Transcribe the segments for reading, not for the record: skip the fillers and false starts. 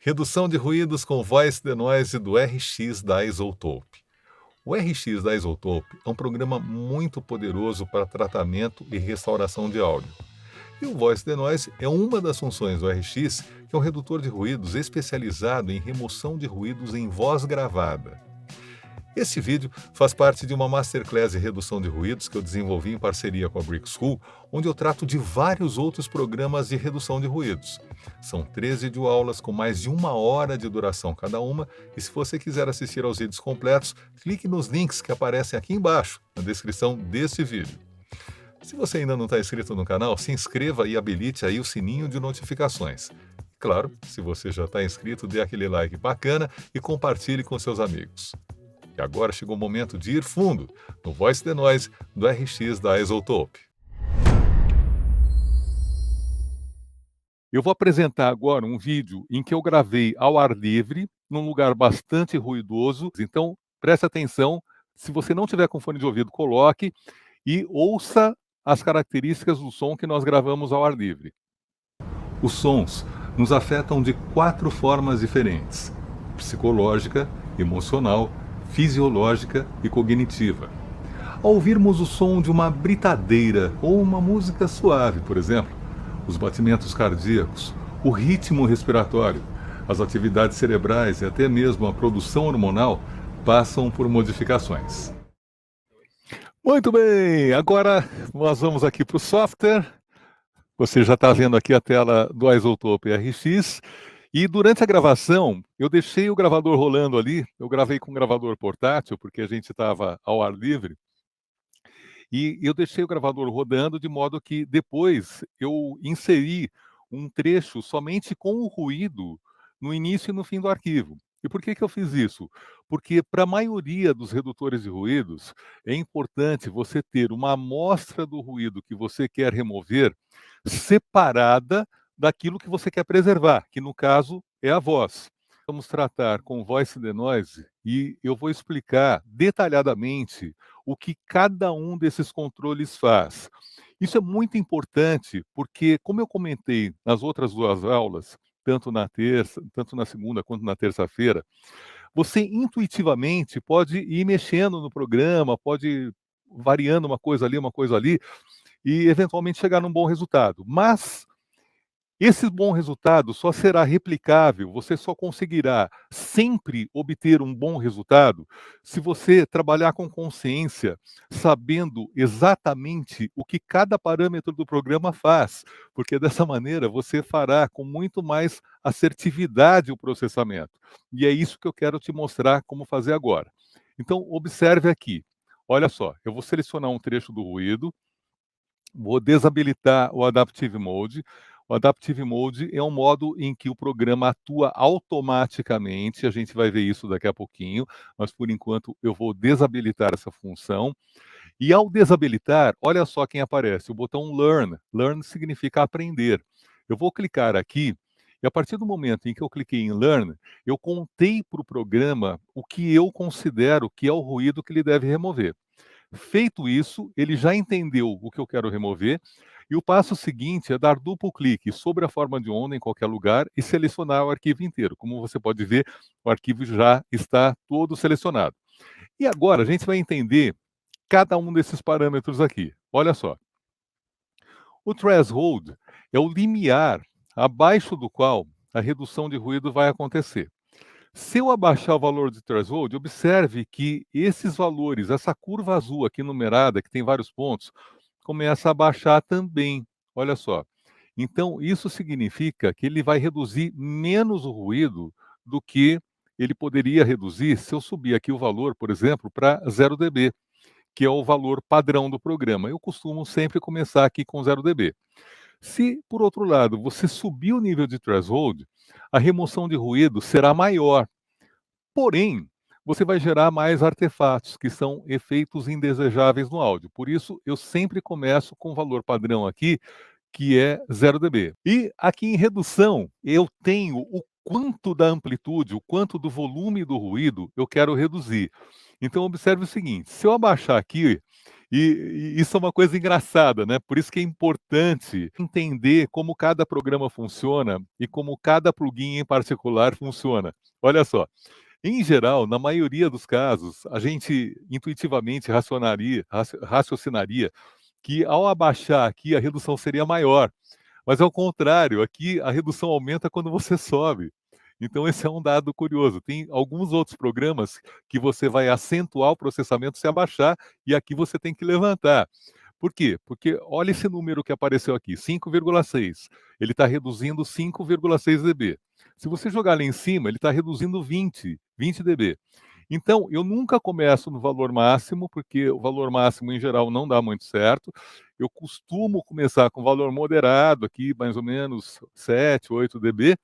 Redução de ruídos com Voice Denoise do RX da Isotope. O RX da Isotope é um programa muito poderoso para tratamento e restauração de áudio. E o Voice Denoise é uma das funções do RX, que é um redutor de ruídos especializado em remoção de ruídos em voz gravada. Esse vídeo faz parte de uma masterclass de redução de ruídos que eu desenvolvi em parceria com a Brick School, onde eu trato de vários outros programas de redução de ruídos. São 13 videoaulas com mais de 1 hora de duração cada uma, e se você quiser assistir aos vídeos completos, clique nos links que aparecem aqui embaixo, na descrição desse vídeo. Se você ainda não está inscrito no canal, se inscreva e habilite aí o sininho de notificações. Claro, se você já está inscrito, dê aquele like bacana e compartilhe com seus amigos. E agora chegou o momento de ir fundo no Voice Denoise do RX da Isotope. Eu vou apresentar agora um vídeo em que eu gravei ao ar livre, num lugar bastante ruidoso. Então, preste atenção. Se você não tiver com fone de ouvido, coloque e ouça as características do som que nós gravamos ao ar livre. Os sons nos afetam de 4 formas diferentes: psicológica, emocional, fisiológica e cognitiva. Ao ouvirmos o som de uma britadeira ou uma música suave, por exemplo, os batimentos cardíacos, o ritmo respiratório, as atividades cerebrais e até mesmo a produção hormonal passam por modificações. Muito bem, agora nós vamos aqui para o software. Você já está vendo aqui a tela do Isotope RX. E durante a gravação, eu deixei o gravador rolando ali. Eu gravei com um gravador portátil, porque a gente estava ao ar livre. E eu deixei o gravador rodando de modo que depois eu inseri um trecho somente com o ruído no início e no fim do arquivo. E por que eu fiz isso? Porque para a maioria dos redutores de ruídos, é importante você ter uma amostra do ruído que você quer remover separada daquilo que você quer preservar, que no caso é a voz. Vamos tratar com Voice Denoise e eu vou explicar detalhadamente o que cada um desses controles faz. Isso é muito importante porque, como eu comentei nas outras 2 aulas, tanto na segunda quanto na terça-feira, você intuitivamente pode ir mexendo no programa, pode ir variando uma coisa ali, e eventualmente chegar num bom resultado. Mas esse bom resultado só será replicável, você só conseguirá sempre obter um bom resultado se você trabalhar com consciência, sabendo exatamente o que cada parâmetro do programa faz, porque dessa maneira você fará com muito mais assertividade o processamento. E é isso que eu quero te mostrar como fazer agora. Então, observe aqui. Olha só, eu vou selecionar um trecho do ruído, vou desabilitar o Adaptive Mode. O Adaptive Mode é um modo em que o programa atua automaticamente. A gente vai ver isso daqui a pouquinho, mas por enquanto eu vou desabilitar essa função. E ao desabilitar, olha só quem aparece, o botão Learn. Learn significa aprender. Eu vou clicar aqui, e a partir do momento em que eu cliquei em Learn, eu contei para o programa o que eu considero que é o ruído que ele deve remover. Feito isso, ele já entendeu o que eu quero remover, e o passo seguinte é dar duplo clique sobre a forma de onda em qualquer lugar e selecionar o arquivo inteiro. Como você pode ver, o arquivo já está todo selecionado. E agora a gente vai entender cada um desses parâmetros aqui. Olha só. O threshold é o limiar abaixo do qual a redução de ruído vai acontecer. Se eu abaixar o valor de threshold, observe que esses valores, essa curva azul aqui numerada, que tem vários pontos, começa a baixar também. Olha só. Então, isso significa que ele vai reduzir menos o ruído do que ele poderia reduzir se eu subir aqui o valor, por exemplo, para 0 dB, que é o valor padrão do programa. Eu costumo sempre começar aqui com 0 dB. Se, por outro lado, você subir o nível de threshold, a remoção de ruído será maior. Porém, você vai gerar mais artefatos, que são efeitos indesejáveis no áudio. Por isso, eu sempre começo com o valor padrão aqui, que é 0 dB. E aqui em redução, eu tenho o quanto da amplitude, o quanto do volume do ruído eu quero reduzir. Então, observe o seguinte: se eu abaixar aqui, E isso é uma coisa engraçada, né, por isso que é importante entender como cada programa funciona e como cada plugin em particular funciona. Olha só, em geral, na maioria dos casos, a gente intuitivamente raciocinaria que ao abaixar aqui a redução seria maior, mas ao contrário, aqui a redução aumenta quando você sobe. Então esse é um dado curioso. Tem alguns outros programas que você vai acentuar o processamento se abaixar e aqui você tem que levantar. Por quê? Porque olha esse número que apareceu aqui, 5,6. Ele está reduzindo 5,6 dB. Se você jogar lá em cima, ele está reduzindo 20 dB. Então, eu nunca começo no valor máximo, porque o valor máximo, em geral, não dá muito certo. Eu costumo começar com valor moderado, aqui mais ou menos 7, 8 dB,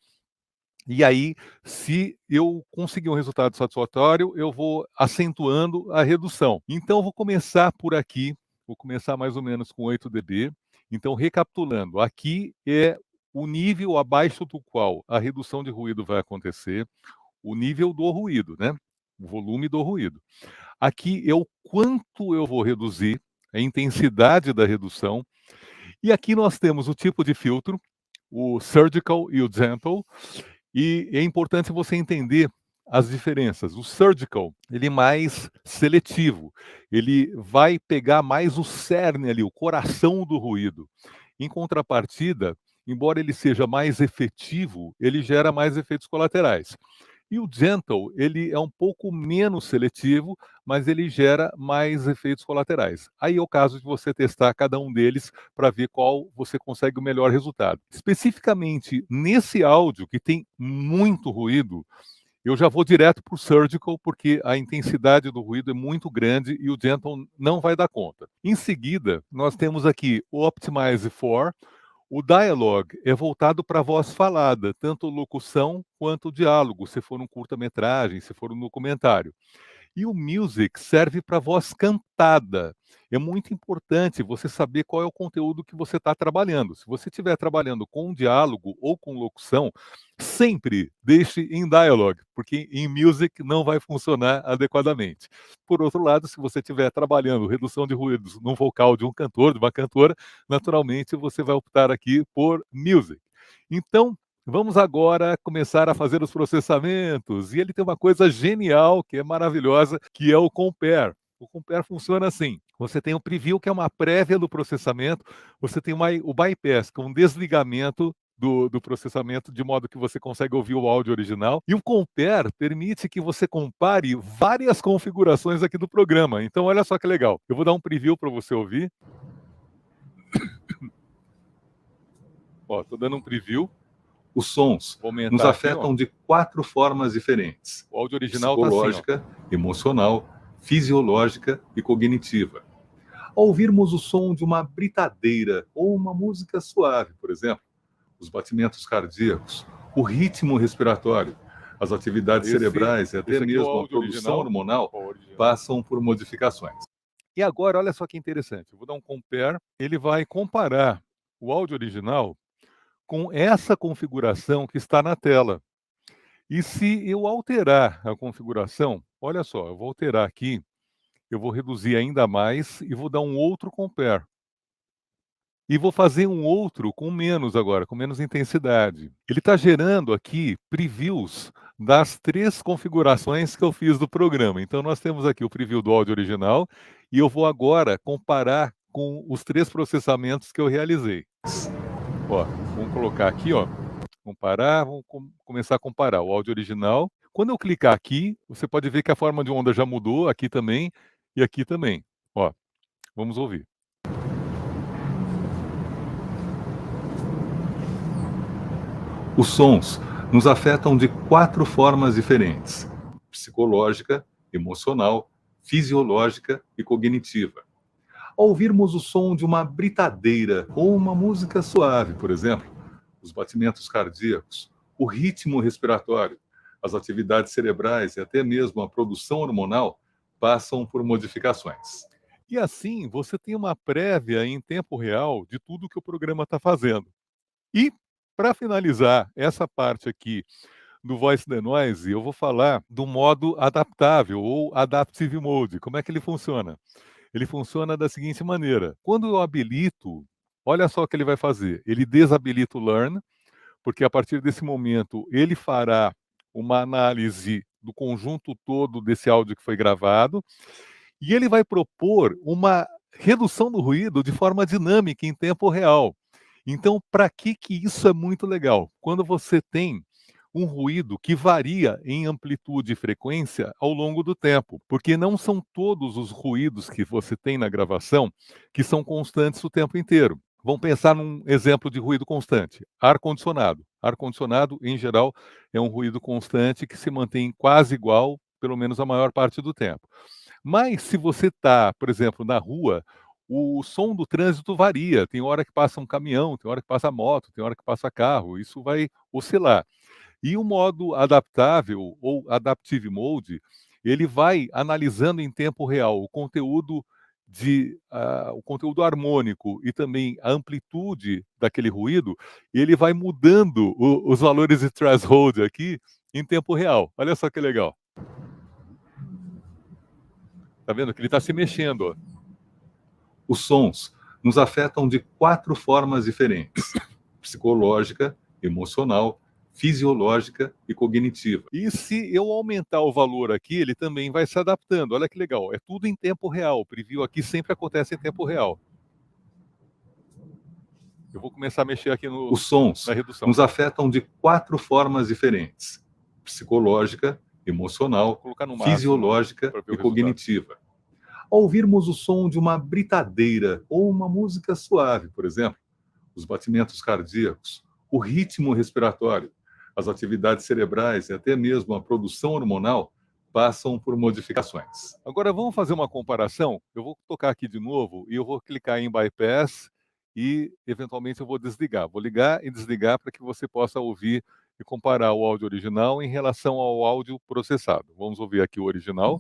e aí, se eu conseguir um resultado satisfatório, eu vou acentuando a redução. Então, eu vou começar por aqui, vou começar mais ou menos com 8 dB. Então, recapitulando, aqui é o nível abaixo do qual a redução de ruído vai acontecer, o nível do ruído, né? O volume do ruído. Aqui é o quanto eu vou reduzir, a intensidade da redução. E aqui nós temos o tipo de filtro, o surgical e o gentle. E é importante você entender as diferenças. O surgical, ele é mais seletivo. Ele vai pegar mais o cerne ali, o coração do ruído. Em contrapartida, embora ele seja mais efetivo, ele gera mais efeitos colaterais. E o gentle, ele é um pouco menos seletivo, mas ele gera mais efeitos colaterais. Aí é o caso de você testar cada um deles para ver qual você consegue o melhor resultado. Especificamente nesse áudio que tem muito ruído, eu já vou direto para o surgical, porque a intensidade do ruído é muito grande e o gentle não vai dar conta. Em seguida, nós temos aqui o Optimize for. O dialogue é voltado para a voz falada, tanto locução quanto diálogo, se for um curta-metragem, se for um documentário. E o music serve para voz cantada. É muito importante você saber qual é o conteúdo que você está trabalhando. Se você estiver trabalhando com diálogo ou com locução, sempre deixe em dialogue, porque em music não vai funcionar adequadamente. Por outro lado, se você estiver trabalhando redução de ruídos no vocal de um cantor, de uma cantora, naturalmente você vai optar aqui por music. Então, vamos agora começar a fazer os processamentos. E ele tem uma coisa genial, que é maravilhosa, que é o compare. O compare funciona assim: você tem o preview, que é uma prévia do processamento, você tem o bypass, que é um desligamento do processamento, de modo que você consegue ouvir o áudio original. E o compare permite que você compare várias configurações aqui do programa. Então, olha só que legal. Eu vou dar um preview para você ouvir. Ó, estou dando um preview. Os sons nos afetam aqui, de 4 formas diferentes: o áudio original psicológica, tá assim, emocional, fisiológica e cognitiva. Ao ouvirmos o som de uma britadeira ou uma música suave, por exemplo, os batimentos cardíacos, o ritmo respiratório, as atividades cerebrais e até mesmo a produção hormonal passam por modificações. E agora, olha só que interessante, eu vou dar um compare, ele vai comparar o áudio original com essa configuração que está na tela. E se eu alterar a configuração, olha só, eu vou alterar aqui, eu vou reduzir ainda mais e vou dar um outro compare. E vou fazer um outro com menos agora, com menos intensidade. Ele está gerando aqui previews das 3 configurações que eu fiz do programa. Então nós temos aqui o preview do áudio original e eu vou agora comparar com os 3 processamentos que eu realizei. Ó, vamos colocar aqui, ó, comparar, vamos começar a comparar o áudio original. Quando eu clicar aqui, você pode ver que a forma de onda já mudou, aqui também e aqui também. Ó, vamos ouvir. Os sons nos afetam de 4 formas diferentes: psicológica, emocional, fisiológica e cognitiva. Ao ouvirmos o som de uma britadeira ou uma música suave, por exemplo, os batimentos cardíacos, o ritmo respiratório, as atividades cerebrais e até mesmo a produção hormonal passam por modificações. E assim, você tem uma prévia em tempo real de tudo que o programa está fazendo. E, para finalizar essa parte aqui do Voice Denoise, eu vou falar do modo adaptável ou Adaptive Mode. Como é que ele funciona? Ele funciona da seguinte maneira: quando eu habilito, olha só o que ele vai fazer. Ele desabilita o Learn, porque a partir desse momento ele fará uma análise do conjunto todo desse áudio que foi gravado e ele vai propor uma redução do ruído de forma dinâmica em tempo real. Então, para que isso é muito legal? Quando você tem um ruído que varia em amplitude e frequência ao longo do tempo, porque não são todos os ruídos que você tem na gravação que são constantes o tempo inteiro. Vamos pensar num exemplo de ruído constante: ar-condicionado. Ar-condicionado, em geral, é um ruído constante que se mantém quase igual, pelo menos a maior parte do tempo. Mas se você está, por exemplo, na rua, o som do trânsito varia. Tem hora que passa um caminhão, tem hora que passa moto, tem hora que passa carro. Isso vai oscilar. E o modo adaptável ou Adaptive Mode, ele vai analisando em tempo real o conteúdo harmônico e também a amplitude daquele ruído, e ele vai mudando os valores de threshold aqui em tempo real. Olha só que legal. Tá vendo que ele está se mexendo, ó. Os sons nos afetam de 4 formas diferentes: psicológica, emocional, fisiológica e cognitiva. E se eu aumentar o valor aqui, ele também vai se adaptando. Olha que legal, é tudo em tempo real. O preview aqui sempre acontece em tempo real. Eu vou começar a mexer aqui Os sons na redução. Nos afetam de 4 formas diferentes: psicológica, emocional, fisiológica e cognitiva. Ao ouvirmos o som de uma britadeira ou uma música suave, por exemplo, os batimentos cardíacos, o ritmo respiratório, as atividades cerebrais e até mesmo a produção hormonal passam por modificações. Agora vamos fazer uma comparação. Eu vou tocar aqui de novo e eu vou clicar em bypass e eventualmente eu vou desligar. Vou ligar e desligar para que você possa ouvir e comparar o áudio original em relação ao áudio processado. Vamos ouvir aqui o original.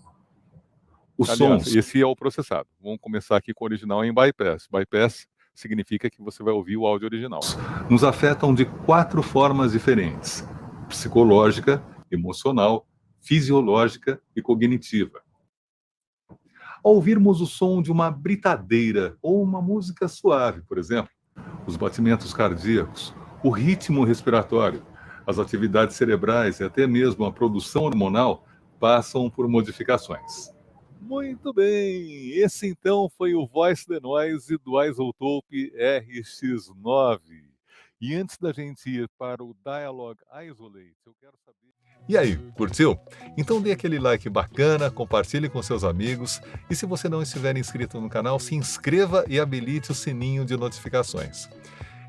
Os sons. Esse é o processado. Vamos começar aqui com o original em bypass. Bypass significa que você vai ouvir o áudio original. Nos afetam de 4 formas diferentes: psicológica, emocional, fisiológica e cognitiva. Ao ouvirmos o som de uma britadeira ou uma música suave, por exemplo, os batimentos cardíacos, o ritmo respiratório, as atividades cerebrais e até mesmo a produção hormonal passam por modificações. Muito bem, esse então foi o Voice the Noise do Isotope RX9. E antes da gente ir para o Dialogue Isolate, eu quero saber... E aí, curtiu? Então dê aquele like bacana, compartilhe com seus amigos e se você não estiver inscrito no canal, se inscreva e habilite o sininho de notificações.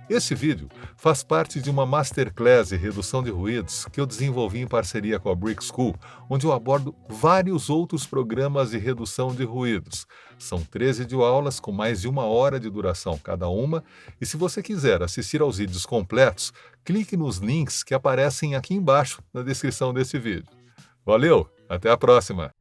Este vídeo faz parte de uma Masterclass de redução de ruídos que eu desenvolvi em parceria com a Brick School, onde eu abordo vários outros programas de redução de ruídos. São 13 videoaulas com mais de 1 hora de duração cada uma, e se você quiser assistir aos vídeos completos, clique nos links que aparecem aqui embaixo na descrição desse vídeo. Valeu, até a próxima!